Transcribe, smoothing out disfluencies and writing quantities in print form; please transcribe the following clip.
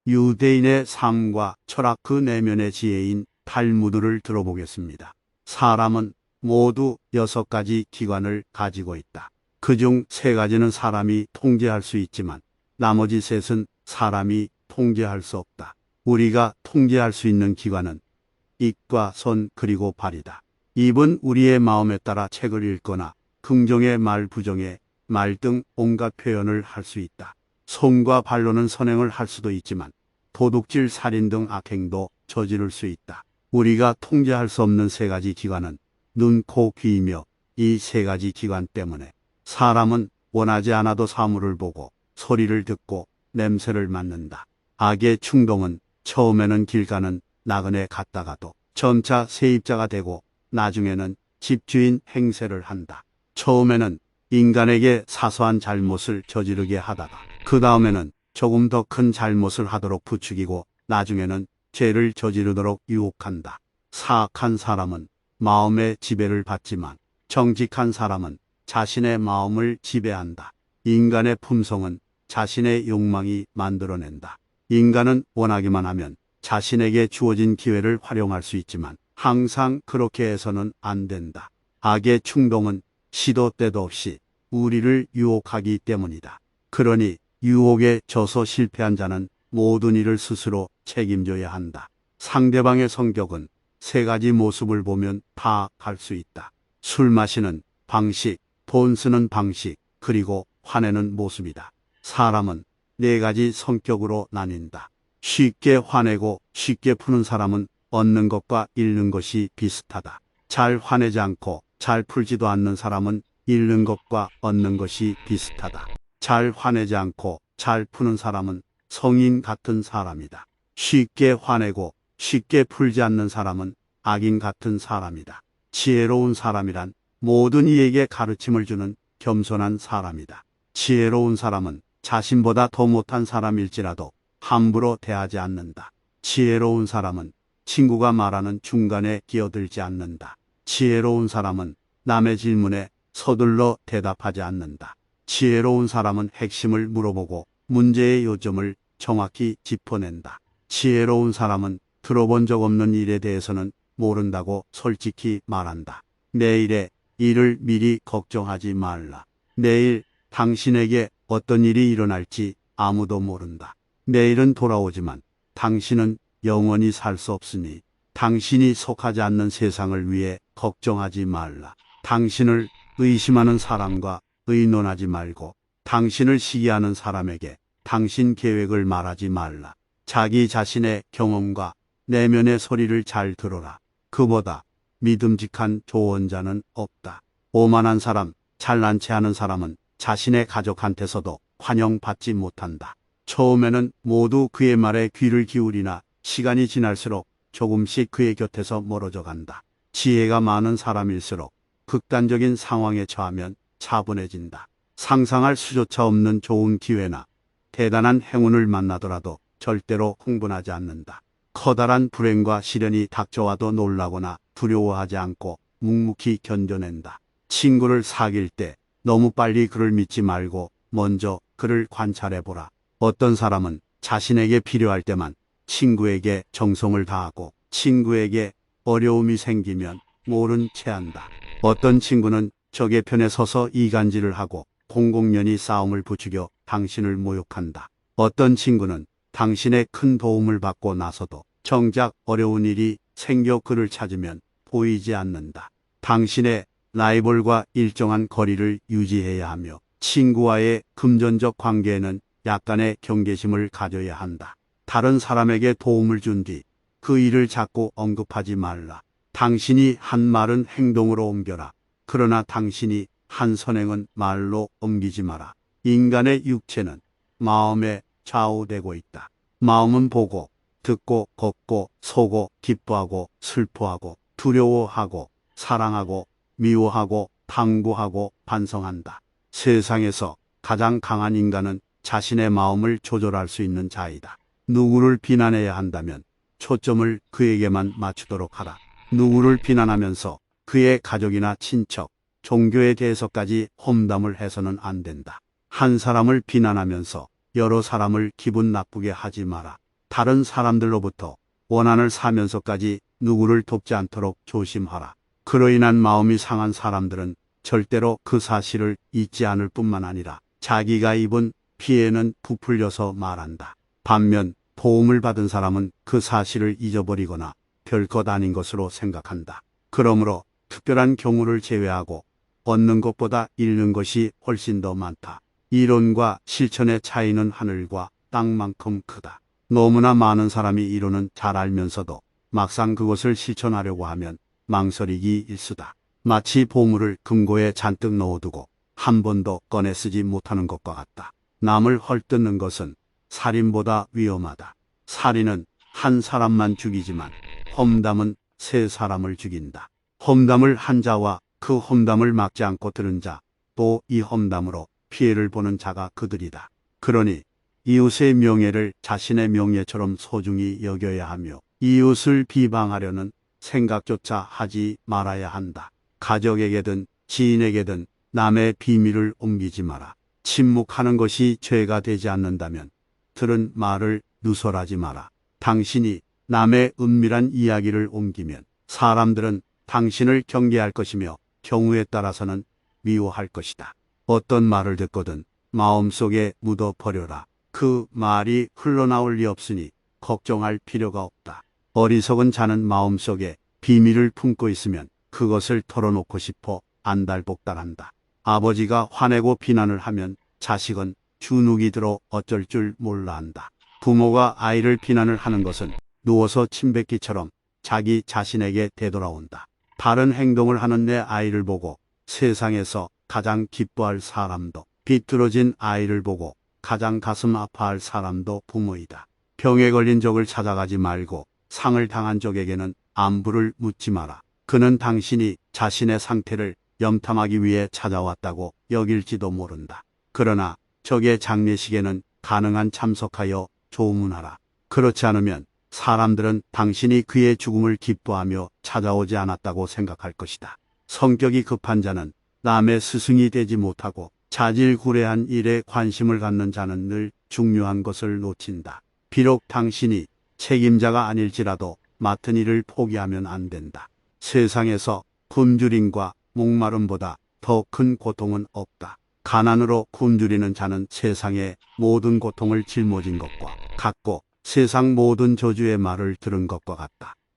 유대인의 삶과 철학 그 내면의 지혜인 탈무드를 들어보겠습니다. 사람은 모두 6가지 기관을 가지고 있다. 그중 3가지는 사람이 통제할 수 있지만 나머지 3은 사람이 통제할 수 없다. 우리가 통제할 수 있는 기관은 입과 손 그리고 발이다. 입은 우리의 마음에 따라 책을 읽거나 긍정의 말, 부정의 말 등 온갖 표현을 할 수 있다. 손과 발로는 선행을 할 수도 있지만 도둑질, 살인 등 악행도 저지를 수 있다. 우리가 통제할 수 없는 3가지 기관은 눈, 코, 귀이며 이 3가지 기관 때문에 사람은 원하지 않아도 사물을 보고 소리를 듣고 냄새를 맡는다. 악의 충동은 처음에는 길 가는 나그네 같다가도 점차 세입자가 되고 나중에는 집주인 행세를 한다. 처음에는 인간에게 사소한 잘못을 저지르게 하다가 그 다음에는 조금 더 큰 잘못을 하도록 부추기고 나중에는 죄를 저지르도록 유혹한다. 사악한 사람은 마음의 지배를 받지만 정직한 사람은 자신의 마음을 지배한다. 인간의 품성은 자신의 욕망이 만들어낸다. 인간은 원하기만 하면 자신에게 주어진 기회를 활용할 수 있지만 항상 그렇게 해서는 안 된다. 악의 충동은 시도 때도 없이 우리를 유혹하기 때문이다. 그러니 유혹에 져서 실패한 자는 모든 일을 스스로 책임져야 한다. 상대방의 성격은 3가지 모습을 보면 파악할 수 있다. 술 마시는 방식, 돈 쓰는 방식, 그리고 화내는 모습이다. 사람은 4가지 성격으로 나뉜다. 쉽게 화내고 쉽게 푸는 사람은 얻는 것과 잃는 것이 비슷하다. 잘 화내지 않고 잘 풀지도 않는 사람은 잃는 것과 얻는 것이 비슷하다. 잘 화내지 않고 잘 푸는 사람은 성인 같은 사람이다. 쉽게 화내고 쉽게 풀지 않는 사람은 악인 같은 사람이다. 지혜로운 사람이란 모든 이에게 가르침을 주는 겸손한 사람이다. 지혜로운 사람은 자신보다 더 못한 사람일지라도 함부로 대하지 않는다. 지혜로운 사람은 친구가 말하는 중간에 끼어들지 않는다. 지혜로운 사람은 남의 질문에 서둘러 대답하지 않는다. 지혜로운 사람은 핵심을 물어보고 문제의 요점을 정확히 짚어낸다. 지혜로운 사람은 들어본 적 없는 일에 대해서는 모른다고 솔직히 말한다. 내일의 일을 미리 걱정하지 말라. 내일 당신에게 어떤 일이 일어날지 아무도 모른다. 내일은 돌아오지만 당신은 영원히 살 수 없으니 당신이 속하지 않는 세상을 위해 걱정하지 말라. 당신을 의심하는 사람과 의논하지 말고 당신을 시기하는 사람에게 당신 계획을 말하지 말라. 자기 자신의 경험과 내면의 소리를 잘 들어라. 그보다 믿음직한 조언자는 없다. 오만한 사람, 잘난 체하는 사람은 자신의 가족한테서도 환영받지 못한다. 처음에는 모두 그의 말에 귀를 기울이나 시간이 지날수록 조금씩 그의 곁에서 멀어져 간다. 지혜가 많은 사람일수록 극단적인 상황에 처하면 차분해진다. 상상할 수조차 없는 좋은 기회나 대단한 행운을 만나더라도 절대로 흥분하지 않는다. 커다란 불행과 시련이 닥쳐와도 놀라거나 두려워하지 않고 묵묵히 견뎌낸다. 친구를 사귈 때 너무 빨리 그를 믿지 말고 먼저 그를 관찰해보라. 어떤 사람은 자신에게 필요할 때만 친구에게 정성을 다하고 친구에게 어려움이 생기면 모른 체한다. 어떤 친구는 적의 편에 서서 이간질을 하고 공공연히 싸움을 부추겨 당신을 모욕한다. 어떤 친구는 당신의 큰 도움을 받고 나서도 정작 어려운 일이 생겨 그를 찾으면 보이지 않는다. 당신의 라이벌과 일정한 거리를 유지해야 하며 친구와의 금전적 관계에는 약간의 경계심을 가져야 한다. 다른 사람에게 도움을 준 뒤 그 일을 자꾸 언급하지 말라. 당신이 한 말은 행동으로 옮겨라. 그러나 당신이 한 선행은 말로 옮기지 마라. 인간의 육체는 마음에 좌우되고 있다. 마음은 보고, 듣고, 걷고, 서고, 기뻐하고, 슬퍼하고, 두려워하고, 사랑하고, 미워하고, 탐구하고, 반성한다. 세상에서 가장 강한 인간은 자신의 마음을 조절할 수 있는 자이다. 누구를 비난해야 한다면 초점을 그에게만 맞추도록 하라. 누구를 비난하면서 그의 가족이나 친척, 종교에 대해서까지 험담을 해서는 안 된다. 한 사람을 비난하면서 여러 사람을 기분 나쁘게 하지 마라. 다른 사람들로부터 원한을 사면서까지 누구를 돕지 않도록 조심하라. 그로 인한 마음이 상한 사람들은 절대로 그 사실을 잊지 않을 뿐만 아니라 자기가 입은 피해는 부풀려서 말한다. 반면 도움을 받은 사람은 그 사실을 잊어버리거나 별것 아닌 것으로 생각한다. 그러므로 특별한 경우를 제외하고 얻는 것보다 잃는 것이 훨씬 더 많다. 이론과 실천의 차이는 하늘과 땅만큼 크다. 너무나 많은 사람이 이론은 잘 알면서도 막상 그것을 실천하려고 하면 망설이기 일쑤다. 마치 보물을 금고에 잔뜩 넣어두고 한 번도 꺼내 쓰지 못하는 것과 같다. 남을 헐뜯는 것은 살인보다 위험하다. 살인은 한 사람만 죽이지만 험담은 세 사람을 죽인다. 험담을 한 자와 그 험담을 막지 않고 들은 자, 또 이 험담으로 피해를 보는 자가 그들이다. 그러니 이웃의 명예를 자신의 명예처럼 소중히 여겨야 하며 이웃을 비방하려는 생각조차 하지 말아야 한다. 가족에게든 지인에게든 남의 비밀을 옮기지 마라. 침묵하는 것이 죄가 되지 않는다면 들은 말을 누설하지 마라. 당신이 남의 은밀한 이야기를 옮기면 사람들은 당신을 경계할 것이며 경우에 따라서는 미워할 것이다. 어떤 말을 듣거든 마음속에 묻어버려라. 그 말이 흘러나올 리 없으니 걱정할 필요가 없다. 어리석은 자는 마음속에 비밀을 품고 있으면 그것을 털어놓고 싶어 안달복달한다. 아버지가 화내고 비난을 하면 자식은 주눅이 들어 어쩔 줄 몰라 한다. 부모가 아이를 비난을 하는 것은 누워서 침뱉기처럼 자기 자신에게 되돌아온다. 바른 행동을 하는 내 아이를 보고 세상에서 가장 기뻐할 사람도, 비뚤어진 아이를 보고 가장 가슴 아파할 사람도 부모이다. 병에 걸린 적을 찾아가지 말고 상을 당한 적에게는 안부를 묻지 마라. 그는 당신이 자신의 상태를 염탐하기 위해 찾아왔다고 여길지도 모른다. 그러나 적의 장례식에는 가능한 참석하여 조문하라. 그렇지 않으면 사람들은 당신이 그의 죽음을 기뻐하며 찾아오지 않았다고 생각할 것이다. 성격이 급한 자는 남의 스승이 되지 못하고 자질구레한 일에 관심을 갖는 자는 늘 중요한 것을 놓친다. 비록 당신이 책임자가 아닐지라도 맡은 일을 포기하면 안 된다. 세상에서 굶주림과 목마름보다 더 큰 고통은 없다. 가난으로 굶주리는 자는 세상의 모든 고통을 짊어진 것과 같고 세상 모든 저주의 말을 들은 것과 같다.